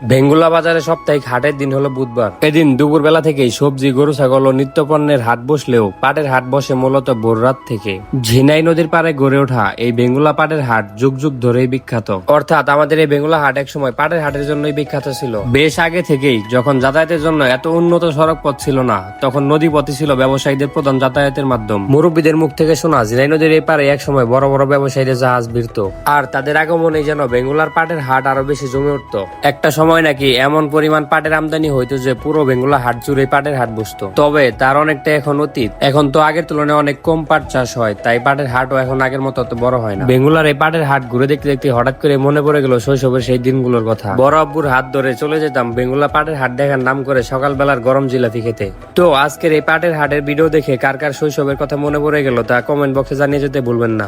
ভেঙ্গুলা বাজারে সাপ্তাহিক হাটের দিন হলো বুধবার। এদিন দুপুর বেলা থেকেই সবজি, গরু, ছাগল ও নিত্যপণ্যের হাট বসলেও পাটের হাট বসে মূলত ভোর রাত থেকে। ঝিনাই নদীর পাড়ে গড়ে ওঠা এই বেঙ্গুলা পাটের হাট যুগ যুগ ধরেই বিখ্যাত। অর্থাৎ আমাদের এই বেঙ্গুলা হাট এক সময় পাটের হাটের জন্যই বিখ্যাত ছিল। বেশ আগে থেকেই, যখন যাতায়াতের জন্য এত উন্নত সড়ক পথ ছিল না, তখন নদী পথই ছিল ব্যবসায়ীদের প্রধান যাতায়াতের মাধ্যম। মুরব্বীদের মুখ থেকে শোনা, ঝিনাই নদীর এই পারে এক সময় বড় বড় ব্যবসায়ীদের জাহাজ ভিড়ত, আর তাদের আগমনে যেন বেঙ্গুলার পাটের হাট আরো বেশি জমে উঠত। একটা সময় নাকি এমন পরিমাণ পাটের আমদানি হইতো যে পুরো বেঙ্গুলা হাট জুড়ে পাটের হাট বসতো। তবে তার অনেকটা এখন অতীত। এখন তো আগের তুলনায় অনেক কম পাট চাষ হয়, তাই পাটের হাটও এখন আগের মতো অত বড় হয় না। বেঙ্গুলার এই পাটের হাট ঘুরে দেখতে দেখতে হঠাৎ করে মনে পড়ে গেল শৈশবের সেই দিনগুলোর কথা। বড় আব্বুর হাত ধরে চলে যেতাম বেঙ্গুলা পাটের হাট দেখার নাম করে সকালবেলার গরম জিলাপি খেতে। তো আজকের এই পাটের হাটের ভিডিও দেখে কার কার শৈশবের কথা মনে পড়ে গেল তা কমেন্ট বক্সে জানিয়ে যেতে ভুলবেন না।